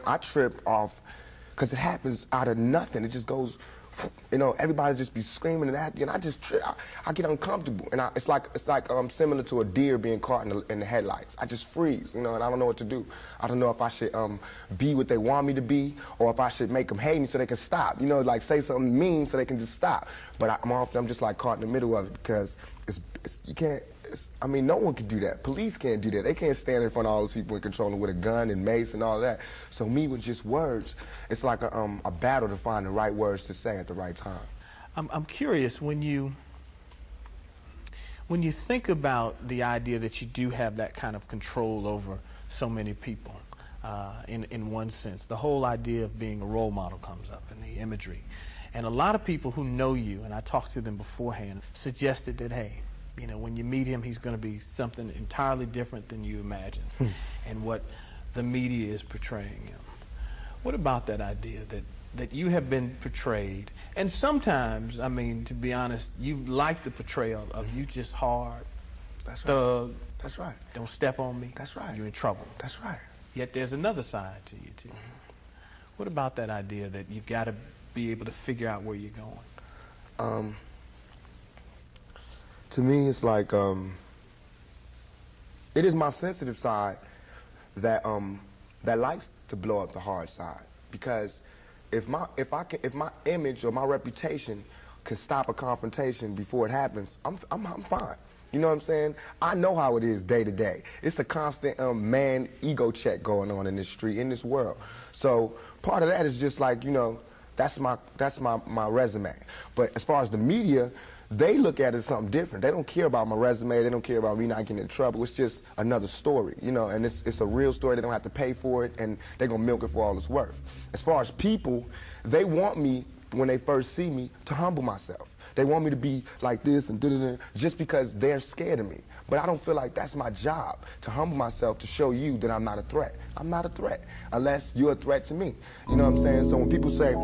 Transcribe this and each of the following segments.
I trip off because it happens out of nothing. It just goes, you know, everybody just be screaming and acting, and I just trip. I get uncomfortable, and it's like similar to a deer being caught in the headlights. I just freeze, you know, and I don't know what to do. I don't know if I should be what they want me to be, or if I should make them hate me so they can stop. You know, like say something mean so they can just stop. But I'm just like caught in the middle of it because you can't. I mean, no one can do that. Police can't do that. They can't stand in front of all those people and control them with a gun and mace and all that. So me with just words, it's like a battle to find the right words to say at the right time. I'm curious, when you think about the idea that you do have that kind of control over so many people, in one sense, the whole idea of being a role model comes up in the imagery. And a lot of people who know you, and I talked to them beforehand, suggested that, hey, you know, when you meet him, he's going to be something entirely different than you imagined and what the media is portraying him. What about that idea that you have been portrayed, and sometimes, I mean, to be honest, you like the portrayal of you just hard, thug. That's right. Don't step on me. That's right. You're in trouble. That's right. Yet there's another side to you, too. What about that idea that you've got to be able to figure out where you're going? To me, it's like it is my sensitive side that that likes to blow up the hard side, because if my image or my reputation can stop a confrontation before it happens, I'm fine. You know what I'm saying? I know how it is day to day. It's a constant man ego check going on in this street, in this world. So part of that is just like, you know, that's my resume. But as far as the media, they look at it as something different. They don't care about my resume. They don't care about me not getting in trouble. It's just another story, you know, and it's a real story. They don't have to pay for it, and they're going to milk it for all it's worth. As far as people, they want me, when they first see me, to humble myself. They want me to be like this and da-da-da, just because they're scared of me. But I don't feel like that's my job, to humble myself to show you that I'm not a threat. I'm not a threat unless you're a threat to me. You know what I'm saying? So when people say,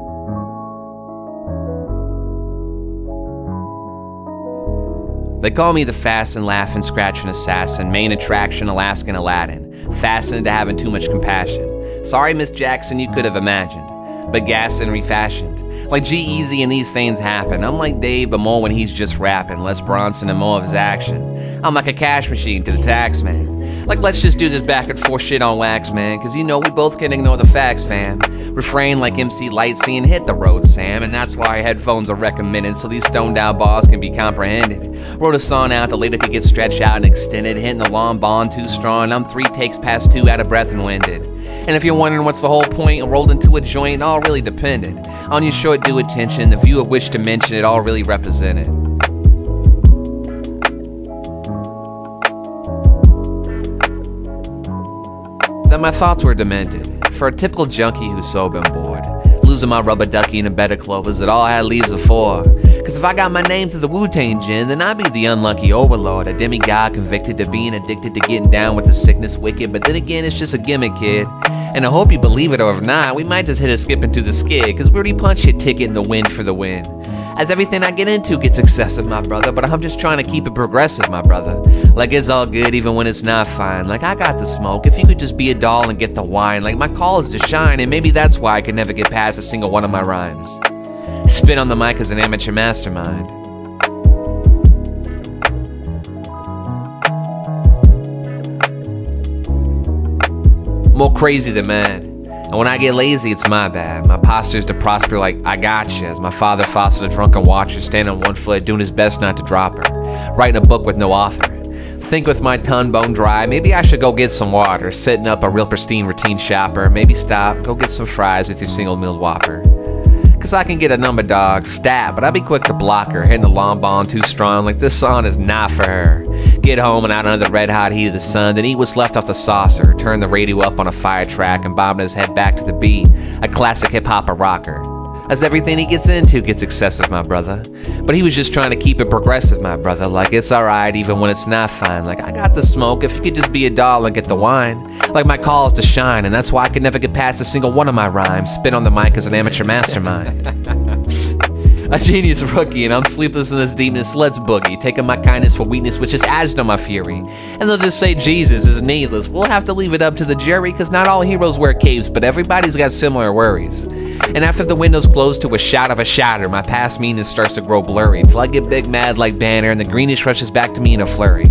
they call me the fast and laughing, scratching assassin, main attraction, Alaskan Aladdin, fastened to having too much compassion. Sorry, Miss Jackson, you could have imagined, but gas and refashioned. Like G-Eazy and these things happen. I'm like Dave, but more when he's just rapping, less Bronson and more of his action. I'm like a cash machine to the tax man. Like, let's just do this back and forth shit on wax, man, cause you know we both can ignore the facts, fam. Refrain like MC Lightsy and hit the road, Sam, and that's why headphones are recommended, so these stoned out bars can be comprehended. Wrote a song out, the later could get stretched out and extended, hitting the long bond too strong. I'm 3 takes past 2, out of breath and winded. And if you're wondering what's the whole point, rolled into a joint, it all really depended on your short due attention, the view of which dimension it all really represented. That my thoughts were demented. For a typical junkie who's sober and bored, losing my rubber ducky in a bed of clovers that all I had leaves of for. Cause if I got my name to the Wu-Tang gin, then I'd be the unlucky overlord, a demigod convicted to being addicted to getting down with the sickness wicked. But then again, it's just a gimmick, kid. And I hope you believe it, or if not, we might just hit a skip into the skid, cause we already punched your ticket in the wind for the win. As everything I get into gets excessive, my brother, but I'm just trying to keep it progressive, my brother. Like it's all good even when it's not fine. Like I got the smoke, if you could just be a doll and get the wine. Like my call is to shine, and maybe that's why I could never get past a single one of my rhymes. Spin on the mic as an amateur mastermind. More crazy than mad. And when I get lazy, it's my bad. My posture's to prosper like I gotcha. As my father fostered a drunken watcher, standing on one foot, doing his best not to drop her. Writing a book with no author. Think with my tongue bone dry, maybe I should go get some water. Setting up a real pristine routine shopper. Maybe stop, go get some fries with your single-milled Whopper. Cause I can get a number dog, stab, but I'll be quick to block her. Hitting the long bond too strong, like this song is not for her. Get home and out under the red hot heat of the sun, then eat what's left off the saucer. Turn the radio up on a fire track and bobbing his head back to the beat. A classic hip-hop rocker. As everything he gets into gets excessive, my brother. But he was just trying to keep it progressive, my brother. Like it's alright even when it's not fine. Like I got the smoke, if you could just be a doll and get the wine. Like my call is to shine, and that's why I could never get past a single one of my rhymes. Spit on the mic as an amateur mastermind. A genius rookie, and I'm sleepless in this demons. Let's boogie, taking my kindness for weakness, which is added on my fury. And they'll just say Jesus is needless. We'll have to leave it up to the jury, cause not all heroes wear capes, but everybody's got similar worries. And after the windows close to a shot of a shatter, my past meanness starts to grow blurry, till I get big mad like Banner, and the greenish rushes back to me in a flurry.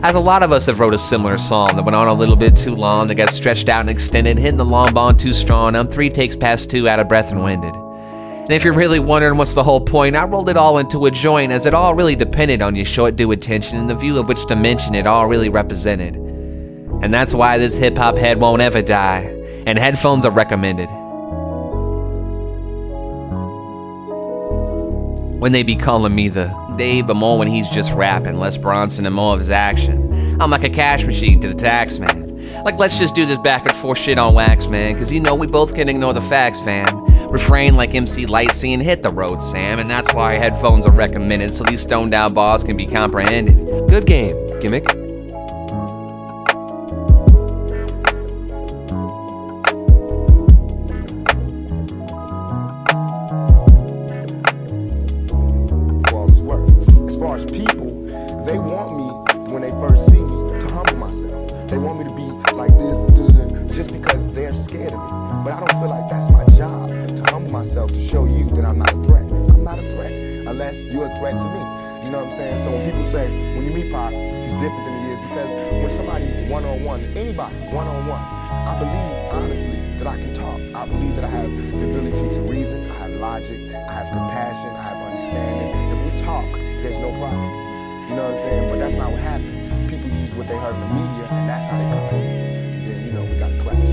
As a lot of us have wrote a similar song that went on a little bit too long, that got stretched out and extended, hitting the long bond too strong. I'm 3 takes past 2, out of breath and winded. And if you're really wondering what's the whole point, I rolled it all into a joint, as it all really depended on your short due attention and the view of which dimension it all really represented. And that's why this hip-hop head won't ever die, and headphones are recommended. When they be calling me the Dave, but more when he's just rapping, less Bronson and more of his action. I'm like a cash machine to the tax man. Like, let's just do this back and forth shit on wax, man, cause you know we both can ignore the facts, fam. Refrain like MC Lightsy and hit the road, Sam, and that's why headphones are recommended, so these stoned out bars can be comprehended. Good game, Gimmick. For all it's worth. As far as people, they want me, when they first see me, to humble myself. They want me to be like this, just because they're scared of me. But I don't feel like that's my job, to humble myself, to show you that I'm not a threat. I'm not a threat, unless you're a threat to me. You know what I'm saying? So when people say, when you meet Pop, he's different than he is, because when somebody one-on-one, anybody one-on-one, I believe, honestly, that I can talk. I believe that I have the ability to reason, I have logic, I have compassion, I have understanding. If we talk, there's no problems. You know what I'm saying? But that's not what happens. People use what they heard in the media, and that's how they come in. And then, you know, we gotta clap.